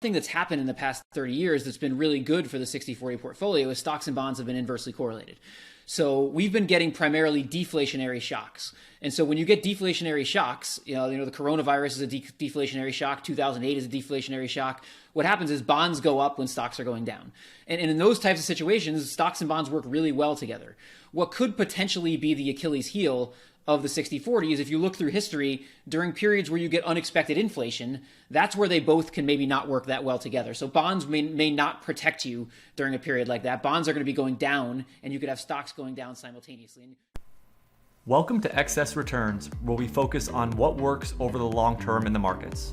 thing that's happened in the past 30 years that's been really good for the 60/40 portfolio is stocks and bonds have been inversely correlated. So we've been getting primarily deflationary shocks. And so when you get deflationary shocks, the coronavirus is a deflationary shock, 2008 is a deflationary shock. What happens is bonds go up when stocks are going down. And in those types of situations, stocks and bonds work really well together. What could potentially be the Achilles heel of the 60/40 is if you look through history, during periods where you get unexpected inflation, that's where they both can maybe not work that well together. So bonds may not protect you during a period like that. Bonds are going to be going down, and you could have stocks going down simultaneously. Welcome to Excess Returns, where we focus on what works over the long term in the markets.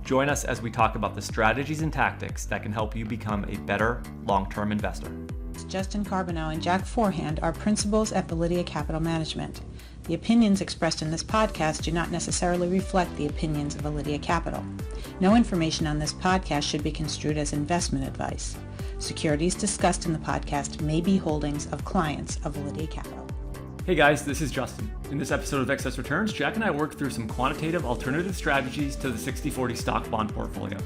Join us as we talk about the strategies and tactics that can help you become a better long-term investor. Justin Carbonell and Jack Forehand are principals at Validia Capital Management. The opinions expressed in this podcast do not necessarily reflect the opinions of Validia Capital. No information on this podcast should be construed as investment advice. Securities discussed in the podcast may be holdings of clients of Validia Capital. Hey guys, this is Justin. In this episode of Excess Returns, Jack and I worked through some quantitative alternative strategies to the 60/40 stock bond portfolio.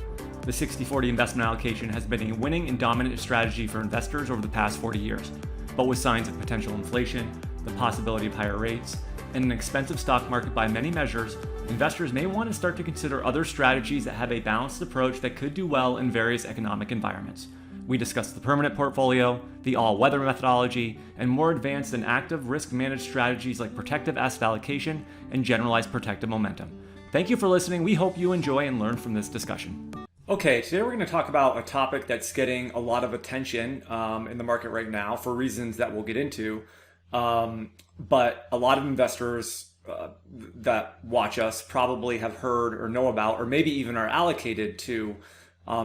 The 60/40 investment allocation has been a winning and dominant strategy for investors over the past 40 years, but with signs of potential inflation, the possibility of higher rates, and an expensive stock market by many measures, investors may want to start to consider other strategies that have a balanced approach that could do well in various economic environments. We discussed the permanent portfolio, the all-weather methodology, and more advanced and active risk-managed strategies like protective asset allocation and generalized protective momentum. Thank you for listening. We hope you enjoy and learn from this discussion. Okay, today we're going to talk about a topic that's getting a lot of attention in the market right now for reasons that we'll get into. But a lot of investors that watch us probably have heard or know about, or maybe even are allocated to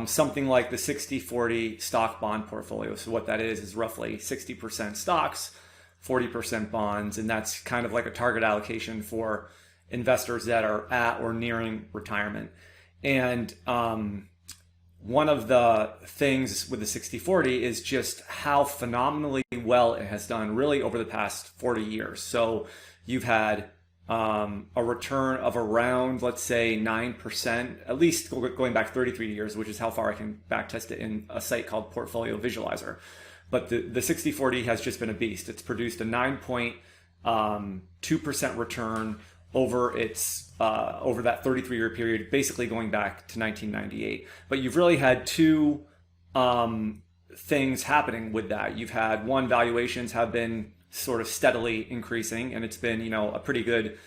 something like the 60/40 stock bond portfolio. So what that is roughly 60% stocks, 40% bonds, and that's kind of like a target allocation for investors that are at or nearing retirement. And one of the things with the 60/40 is just how phenomenally well it has done really over the past 40 years. So you've had a return of around, let's say 9%, at least going back 33 years, which is how far I can backtest it in a site called Portfolio Visualizer. But the 60/40 has just been a beast. It's produced a 9.2% return over its over that 33-year period, basically going back to 1998. But you've really had two things happening with that. You've had one, valuations have been sort of steadily increasing, and it's been a pretty good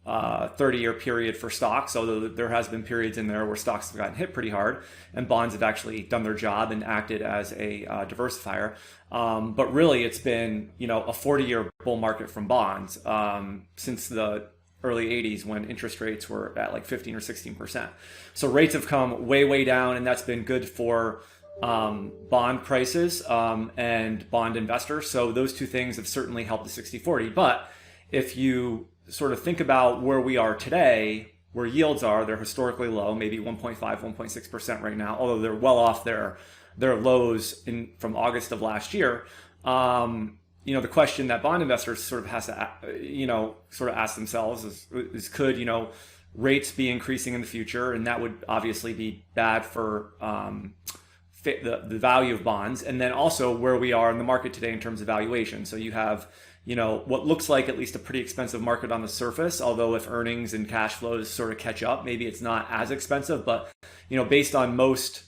30-year period for stocks, although there has been periods in there where stocks have gotten hit pretty hard, and bonds have actually done their job and acted as a diversifier. But really, it's been a 40-year bull market from bonds since the early 80s when interest rates were at like 15 or 16%. So rates have come way down, and that's been good for bond prices and bond investors. So those two things have certainly helped the 60/40. But if you sort of think about where we are today, where yields are, they're historically low, maybe 1.5, 1.6% right now, although they're well off their lows from August of last year. The question that bond investors sort of has to, sort of ask themselves is could, rates be increasing in the future? And that would obviously be bad for the value of bonds. And then also where we are in the market today in terms of valuation. So you have, what looks like at least a pretty expensive market on the surface, although if earnings and cash flows sort of catch up, maybe it's not as expensive, but, based on most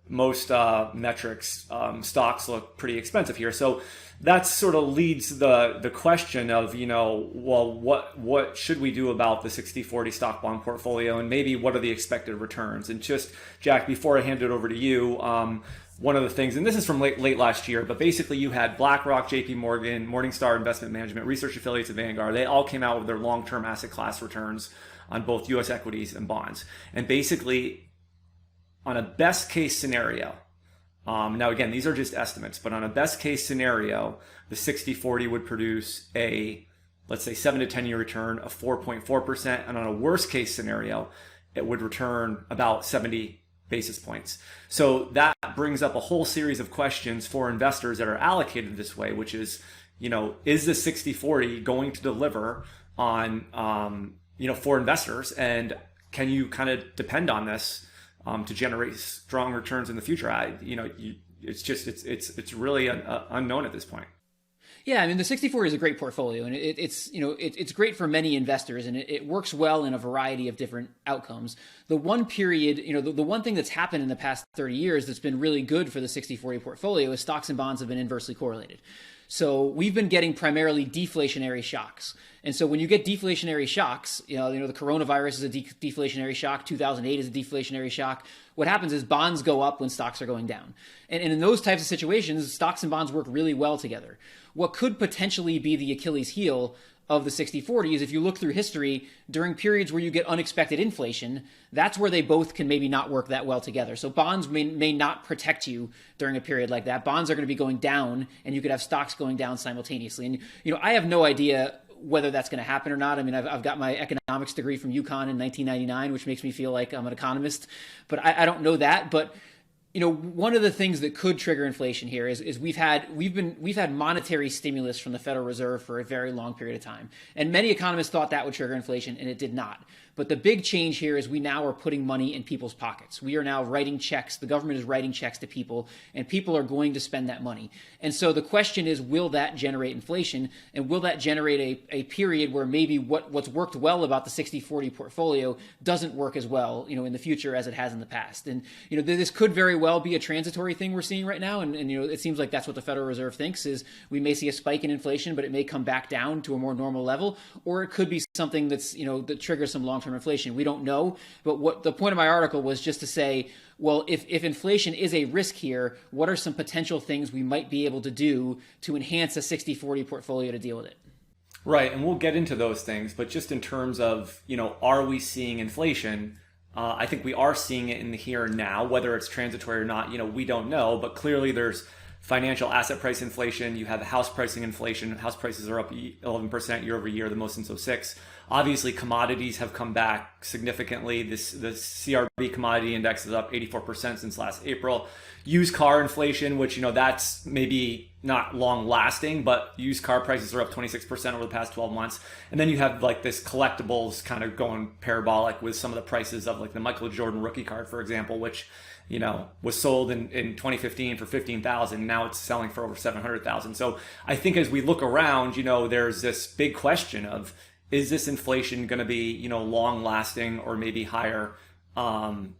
metrics, stocks look pretty expensive here. So that sort of leads the question of, what should we do about the 60/40 stock bond portfolio, and maybe what are the expected returns? And just, Jack, before I hand it over to you, one of the things, and this is from late last year, but basically you had BlackRock, JP Morgan, Morningstar Investment Management, research affiliates of Vanguard. They all came out with their long-term asset class returns on both U.S. equities and bonds. And basically, on a best case scenario, now again, these are just estimates, but on a best case scenario, the 60/40 would produce a, let's say, 7 to 10 year return of 4.4%. And on a worst case scenario, it would return about 70 basis points. So that brings up a whole series of questions for investors that are allocated this way, which is, is the 60/40 going to deliver on, for investors? And can you kind of depend on this to generate strong returns in the future. It's really unknown at this point. Yeah, I mean the 60/40 is a great portfolio, and it's great for many investors, and it works well in a variety of different outcomes. The one period, the one thing that's happened in the past 30 years that's been really good for the 60/40 portfolio is stocks and bonds have been inversely correlated. So we've been getting primarily deflationary shocks. And so when you get deflationary shocks, the coronavirus is a deflationary shock, 2008 is a deflationary shock. What happens is bonds go up when stocks are going down. And in those types of situations, stocks and bonds work really well together. What could potentially be the Achilles heel of the 60/40 is if you look through history, during periods where you get unexpected inflation, that's where they both can maybe not work that well together. So bonds may not protect you during a period like that. Bonds are going to be going down, and you could have stocks going down simultaneously. And I have no idea whether that's going to happen or not. I mean, I've got my economics degree from UConn in 1999, which makes me feel like I'm an economist, but I don't know that. But one of the things that could trigger inflation here is we've had monetary stimulus from the Federal Reserve for a very long period of time. And many economists thought that would trigger inflation, and it did not. But the big change here is we now are putting money in people's pockets. We are now writing checks. The government is writing checks to people, and people are going to spend that money. And so the question is, will that generate inflation? And will that generate a period where maybe what's worked well about the 60/40 portfolio doesn't work as well, in the future as it has in the past? And, this could very well be a transitory thing we're seeing right now. And it seems like that's what the Federal Reserve thinks is we may see a spike in inflation, but it may come back down to a more normal level, or it could be something that's, that triggers some long-term inflation. We don't know. But what the point of my article was just to say, well, if inflation is a risk here, what are some potential things we might be able to do to enhance a 60/40 portfolio to deal with it? Right. And we'll get into those things. But just in terms of, are we seeing inflation? I think we are seeing it in the here and now, whether it's transitory or not, we don't know. But clearly there's financial asset price inflation. You have the house pricing inflation. House prices are up 11% year over year, the most since '06. Obviously, commodities have come back significantly. The CRB commodity index is up 84% since last April. Used car inflation, which, that's maybe not long lasting, but used car prices are up 26% over the past 12 months. And then you have like this collectibles kind of going parabolic with some of the prices of like the Michael Jordan rookie card, for example, which, was sold in 2015 for $15,000. Now it's selling for over $700,000. So I think as we look around, there's this big question of, is this inflation going to be, long lasting or maybe higher than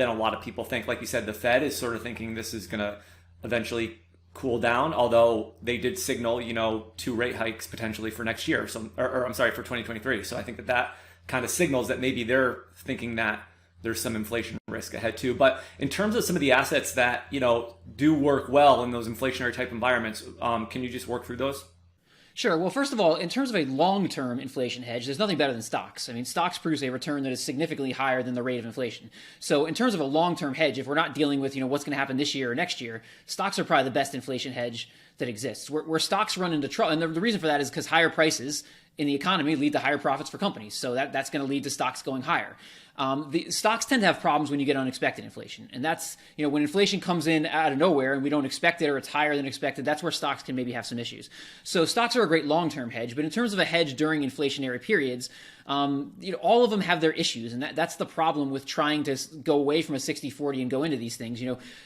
a lot of people think? Like you said, the Fed is sort of thinking this is going to eventually cool down, although they did signal, 2 rate hikes potentially for next year. So, or I'm sorry, for 2023. So I think that kind of signals that maybe they're thinking that there's some inflation risk ahead too. But in terms of some of the assets that, do work well in those inflationary type environments, can you just work through those? Sure. Well, first of all, in terms of a long-term inflation hedge, there's nothing better than stocks. I mean, stocks produce a return that is significantly higher than the rate of inflation. So in terms of a long-term hedge, if we're not dealing with, what's going to happen this year or next year, stocks are probably the best inflation hedge that exists. Where stocks run into trouble, and the reason for that is because higher prices in the economy lead to higher profits for companies. So that's going to lead to stocks going higher. The stocks tend to have problems when you get unexpected inflation. And that's, when inflation comes in out of nowhere and we don't expect it or it's higher than expected, that's where stocks can maybe have some issues. So stocks are a great long-term hedge, but in terms of a hedge during inflationary periods, all of them have their issues. And that's the problem with trying to go away from a 60/40 and go into these things.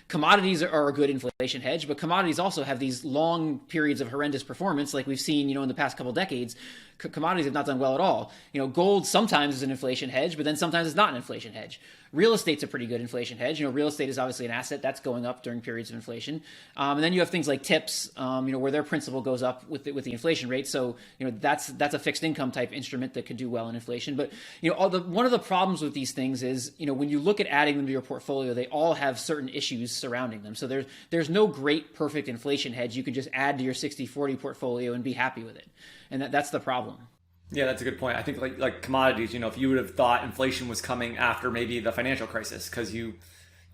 Commodities are a good inflation hedge, but commodities also have these long periods of horrendous performance like we've seen, in the past couple decades. Commodities have not done well at all. Gold sometimes is an inflation hedge, but then sometimes it's not an inflation hedge. Real estate's a pretty good inflation hedge. Real estate is obviously an asset that's going up during periods of inflation. And then you have things like tips, where their principal goes up with the inflation rate. So, that's a fixed income type instrument that could do well in inflation. But, one of the problems with these things is, when you look at adding them to your portfolio, they all have certain issues surrounding them. So there's no great perfect inflation hedge you can just add to your 60/40 portfolio and be happy with it. And that's the problem. Yeah, that's a good point. I think like commodities, if you would have thought inflation was coming after maybe the financial crisis, because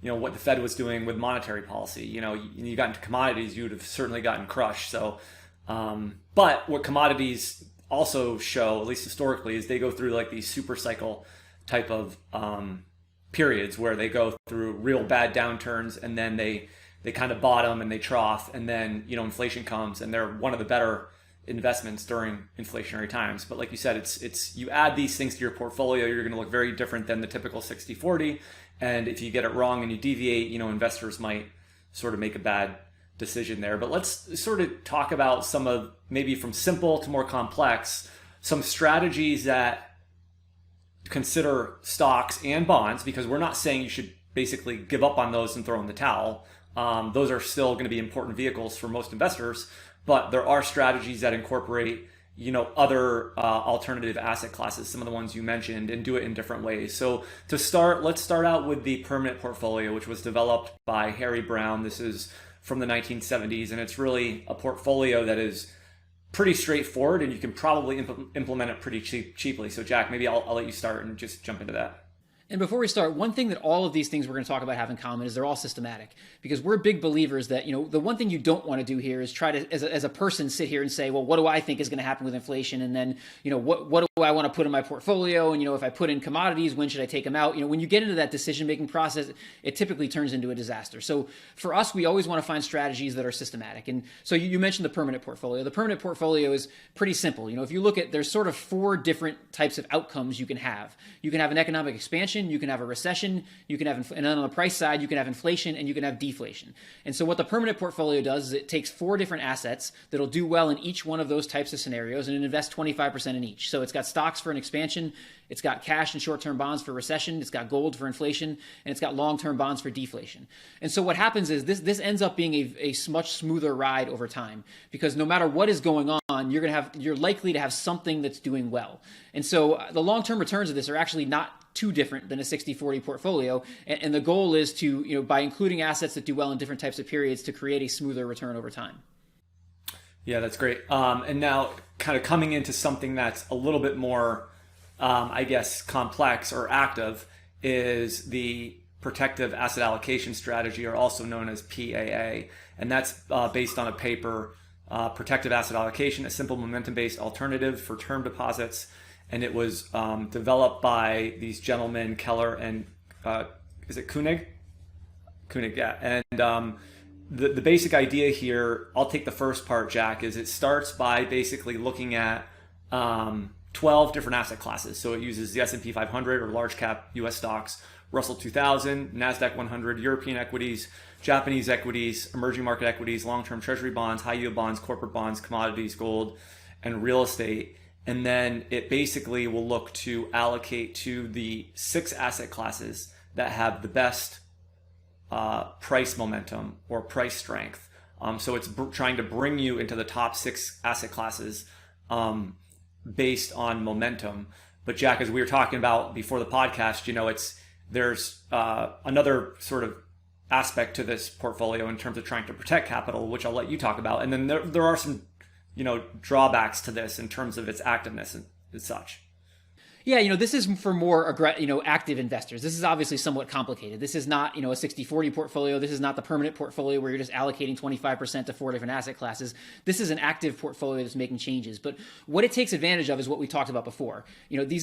what the Fed was doing with monetary policy, you got into commodities, you would have certainly gotten crushed. So, but what commodities also show, at least historically, is they go through like these super cycle type of periods where they go through real bad downturns and then they kind of bottom and they trough, and then inflation comes and they're one of the better investments during inflationary times. But like you said, it's you add these things to your portfolio, you're going to look very different than the typical 60/40. And if you get it wrong and you deviate, investors might sort of make a bad decision there. But let's sort of talk about some of, maybe from simple to more complex, some strategies that consider stocks and bonds, because we're not saying you should basically give up on those and throw in the towel. Those are still going to be important vehicles for most investors, but there are strategies that incorporate other alternative asset classes, some of the ones you mentioned, and do it in different ways. So to start, let's start out with the permanent portfolio, which was developed by Harry Brown. This is from the 1970s, and it's really a portfolio that is pretty straightforward, and you can probably implement it pretty cheaply. So Jack, maybe I'll let you start and just jump into that. And before we start, one thing that all of these things we're going to talk about have in common is they're all systematic, because we're big believers that, the one thing you don't want to do here is try to, as a person, sit here and say, well, what do I think is going to happen with inflation? And then, what do I want to put in my portfolio? And, if I put in commodities, when should I take them out? When you get into that decision-making process, it typically turns into a disaster. So for us, we always want to find strategies that are systematic. And so you mentioned the permanent portfolio. The permanent portfolio is pretty simple. If you look at, there's sort of 4 different types of outcomes you can have. You can have an economic expansion, you can have a recession, you can have, and then on the price side, you can have inflation and you can have deflation. And so what the permanent portfolio does is it takes 4 different assets that'll do well in each one of those types of scenarios, and it invests 25% in each. So it's got stocks for an expansion, it's got cash and short-term bonds for recession, it's got gold for inflation, and it's got long-term bonds for deflation. And so what happens is this ends up being a much smoother ride over time, because no matter what is going on, you're likely to have something that's doing well. And so the long-term returns of this are actually not too different than a 60-40 portfolio. And the goal is to, by including assets that do well in different types of periods, to create a smoother return over time. Yeah, that's great. And now kind of coming into something that's a little bit more, complex or active, is the protective asset allocation strategy, or also known as PAA. And that's based on a paper, Protective Asset Allocation, a simple momentum-based alternative for term deposits. And it was developed by these gentlemen, Keller and, is it Koenig? Koenig, yeah. And the basic idea here, I'll take the first part, Jack, is it starts by basically looking at 12 different asset classes. So it uses the S&P 500 or large cap US stocks, Russell 2000, NASDAQ 100, European equities, Japanese equities, emerging market equities, long-term treasury bonds, high yield bonds, corporate bonds, commodities, gold, and real estate. And then it basically will look to allocate to the 6 asset classes that have the best price momentum or price strength. So it's trying to bring you into the top 6 asset classes based on momentum. But Jack, as we were talking about before the podcast, there's another sort of aspect to this portfolio in terms of trying to protect capital, which I'll let you talk about. And then there are some drawbacks to this in terms of its activeness and such. Yeah, this is for more active investors. This is obviously somewhat complicated. This is not, a 60-40 portfolio. This is not the permanent portfolio where you're just allocating 25% to 4 different asset classes. This is an active portfolio that's making changes. But what it takes advantage of is what we talked about before.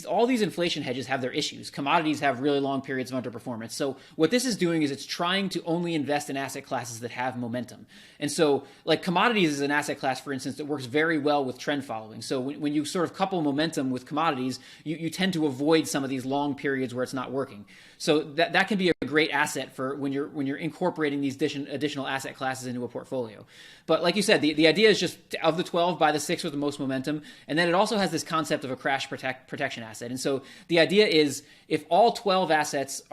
All these inflation hedges have their issues. Commodities have really long periods of underperformance. So what this is doing is it's trying to only invest in asset classes that have momentum. And so like commodities is an asset class, for instance, that works very well with trend following. So when you sort of couple momentum with commodities, you tend to avoid some of these long periods where it's not working. So that can be a great asset for when you're incorporating these additional asset classes into a portfolio. But like you said, the idea is just of the 12, buy the 6 with the most momentum. And then it also has this concept of a crash protection asset. And so the idea is if all 12 assets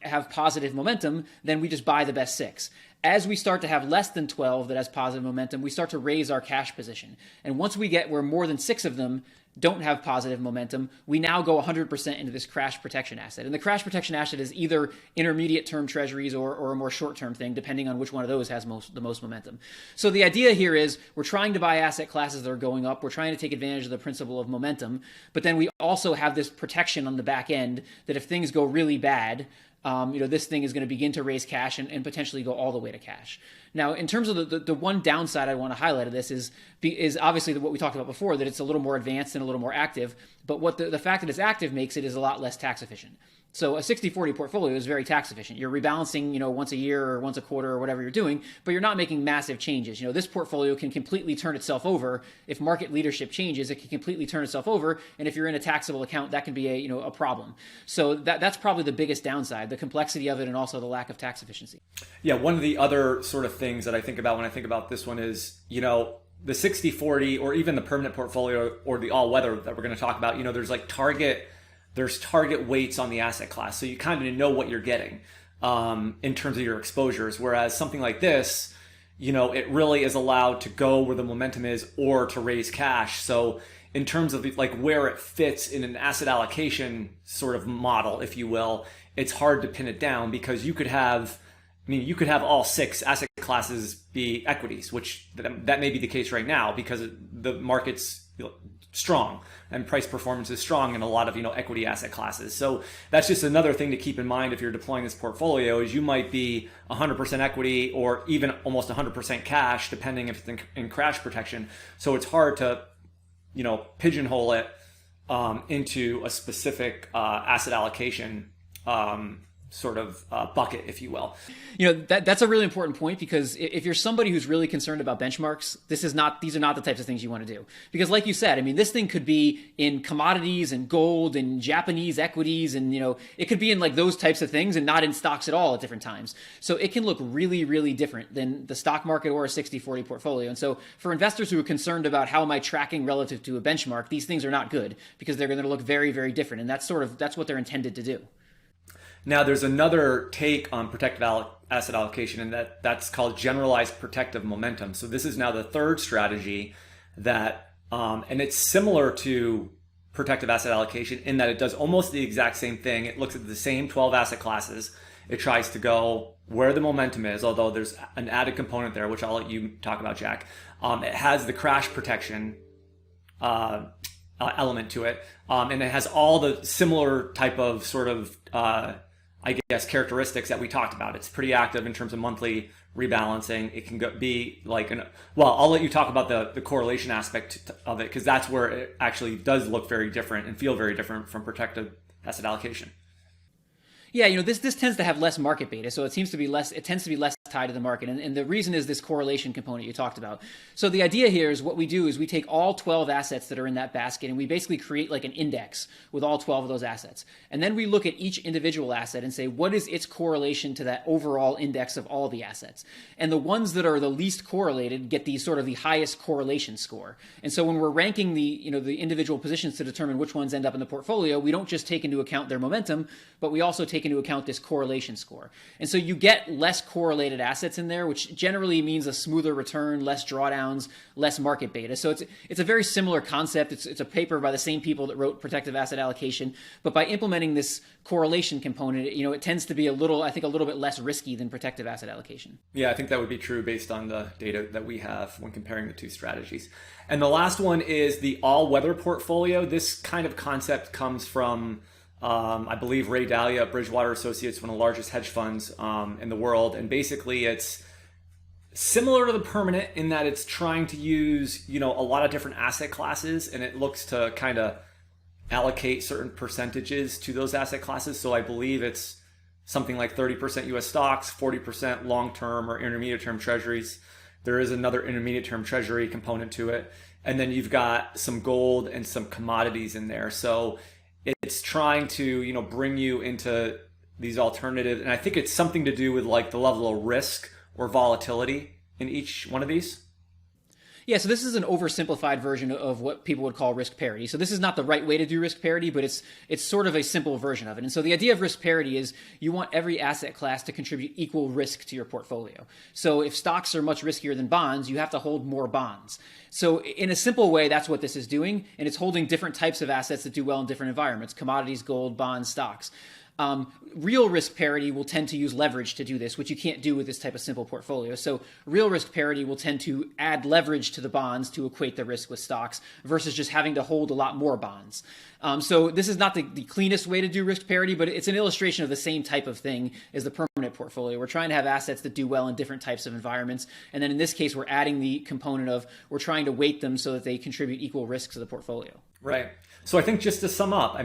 have positive momentum, then we just buy the best 6. As we start to have less than 12 that has positive momentum, we start to raise our cash position. And once we get where more than 6 of them don't have positive momentum, we now go 100% into this crash protection asset. And the crash protection asset is either intermediate term treasuries or a more short-term thing, depending on which one of those has the most momentum. So the idea here is we're trying to buy asset classes that are going up. We're trying to take advantage of the principle of momentum. But then we also have this protection on the back end that if things go really bad, this thing is going to begin to raise cash and potentially go all the way to cash. Now, in terms of the one downside I want to highlight of this is obviously what we talked about before, that it's a little more advanced and a little more active. But what the fact that it's active makes it is a lot less tax efficient. So a 60-40 portfolio is very tax efficient. You're rebalancing, once a year or once a quarter or whatever you're doing, but you're not making massive changes. This portfolio can completely turn itself over. If market leadership changes, it can completely turn itself over. And if you're in a taxable account, that can be a problem. So that's probably the biggest downside, the complexity of it and also the lack of tax efficiency. Yeah, one of the other sort of things that I think about when I think about this one is, the 60-40 or even the permanent portfolio or the all-weather that we're going to talk about, there's like target weights on the asset class. So you kind of know what you're getting in terms of your exposures. Whereas something like this, it really is allowed to go where the momentum is or to raise cash. So in terms of like where it fits in an asset allocation sort of model, if you will, it's hard to pin it down because you could have all 6 asset classes be equities, which that may be the case right now because the market's strong and price performance is strong in a lot of equity asset classes. So that's just another thing to keep in mind if you're deploying this portfolio is you might be 100% equity or even almost 100% cash depending if it's in crash protection. So it's hard to pigeonhole it into a specific asset allocation sort of bucket, if you will. That's a really important point because if you're somebody who's really concerned about benchmarks, these are not the types of things you want to do. Because like you said, this thing could be in commodities and gold and Japanese equities and, it could be in like those types of things and not in stocks at all at different times. So it can look really, really different than the stock market or a 60-40 portfolio. And so for investors who are concerned about how am I tracking relative to a benchmark, these things are not good because they're going to look very, very different. And that's what they're intended to do. Now, there's another take on protective asset allocation, and that's called generalized protective momentum. So this is now the third strategy that, and it's similar to protective asset allocation in that it does almost the exact same thing. It looks at the same 12 asset classes. It tries to go where the momentum is, although there's an added component there, which I'll let you talk about, Jack. It has the crash protection element to it, and it has all the similar type of sort of characteristics that we talked about. It's pretty active in terms of monthly rebalancing. It can be like I'll let you talk about the correlation aspect of it because that's where it actually does look very different and feel very different from protective asset allocation. Yeah, this tends to have less market beta, so it tends to be less tied to the market. And the reason is this correlation component you talked about. So the idea here is what we do is we take all 12 assets that are in that basket and we basically create like an index with all 12 of those assets. And then we look at each individual asset and say, what is its correlation to that overall index of all the assets? And the ones that are the least correlated get the sort of the highest correlation score. And so when we're ranking the individual positions to determine which ones end up in the portfolio, we don't just take into account their momentum, but we also take into account this correlation score. And so you get less correlated assets in there, which generally means a smoother return, less drawdowns, less market beta. So it's a very similar concept. It's a paper by the same people that wrote protective asset allocation, but by implementing this correlation component, it tends to be a little bit less risky than protective asset allocation. Yeah, I think that would be true based on the data that we have when comparing the two strategies. And the last one is the all-weather portfolio. This kind of concept comes from I believe Ray Dalio at Bridgewater Associates, one of the largest hedge funds in the world. And basically it's similar to the permanent in that it's trying to use, a lot of different asset classes and it looks to kind of allocate certain percentages to those asset classes. So I believe it's something like 30% US stocks, 40% long-term or intermediate-term treasuries. There is another intermediate-term treasury component to it. And then you've got some gold and some commodities in there. So it's trying to, bring you into these alternatives. And I think it's something to do with like the level of risk or volatility in each one of these. Yeah, so this is an oversimplified version of what people would call risk parity. So this is not the right way to do risk parity, but it's sort of a simple version of it. And so the idea of risk parity is you want every asset class to contribute equal risk to your portfolio. So if stocks are much riskier than bonds, you have to hold more bonds. So in a simple way, that's what this is doing. And it's holding different types of assets that do well in different environments: commodities, gold, bonds, stocks. Real risk parity will tend to use leverage to do this, which you can't do with this type of simple portfolio. So real risk parity will tend to add leverage to the bonds to equate the risk with stocks versus just having to hold a lot more bonds. So this is not the cleanest way to do risk parity, but it's an illustration of the same type of thing as the permanent portfolio. We're trying to have assets that do well in different types of environments. And then in this case, we're adding the component of we're trying to weight them so that they contribute equal risk to the portfolio. Right. So I think just to sum up,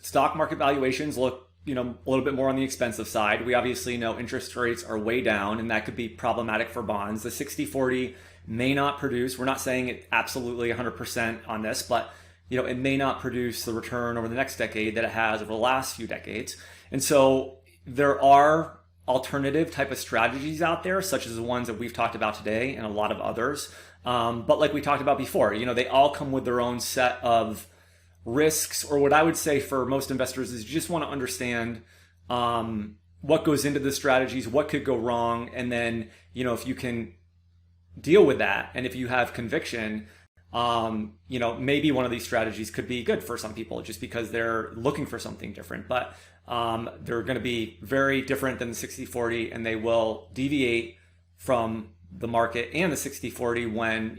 stock market valuations look, a little bit more on the expensive side. We obviously know interest rates are way down, and that could be problematic for bonds. The 60/40 may not produce, we're not saying it absolutely 100% on this, but it may not produce the return over the next decade that it has over the last few decades. And so there are alternative type of strategies out there, such as the ones that we've talked about today and a lot of others. But like we talked about before, they all come with their own set of risks, or what I would say for most investors is you just want to understand what goes into the strategies, what could go wrong, and then, if you can deal with that, and if you have conviction, maybe one of these strategies could be good for some people just because they're looking for something different. But they're going to be very different than the 60/40, and they will deviate from the market and the 60/40 when,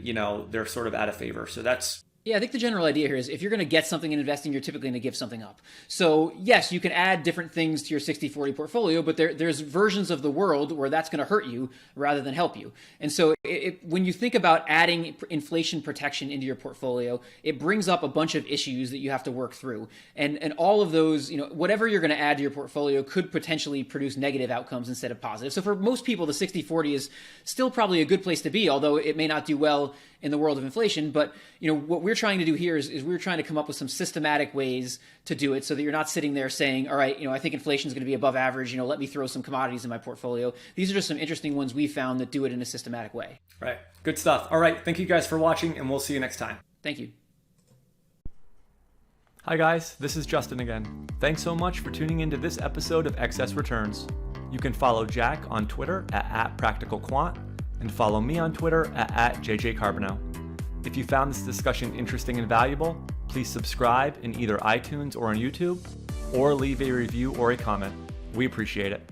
they're sort of out of favor. So that's... Yeah, I think the general idea here is if you're going to get something in investing, you're typically going to give something up. So yes, you can add different things to your 60/40 portfolio, but there's versions of the world where that's going to hurt you rather than help you. And so when you think about adding inflation protection into your portfolio, it brings up a bunch of issues that you have to work through. And all of those, whatever you're going to add to your portfolio could potentially produce negative outcomes instead of positive. So for most people, the 60/40 is still probably a good place to be, although it may not do well in the world of inflation. But what we're trying to do here is we're trying to come up with some systematic ways to do it so that you're not sitting there saying, all right, I think inflation is going to be above average, let me throw some commodities in my portfolio. These are just some interesting ones we found that do it in a systematic way. Right. Good stuff. All right. Thank you guys for watching, and we'll see you next time. Thank you. Hi guys, this is Justin again. Thanks so much for tuning into this episode of Excess Returns. You can follow Jack on Twitter at @PracticalQuant and follow me on Twitter at JJCarbonell. If you found this discussion interesting and valuable, please subscribe in either iTunes or on YouTube, or leave a review or a comment. We appreciate it.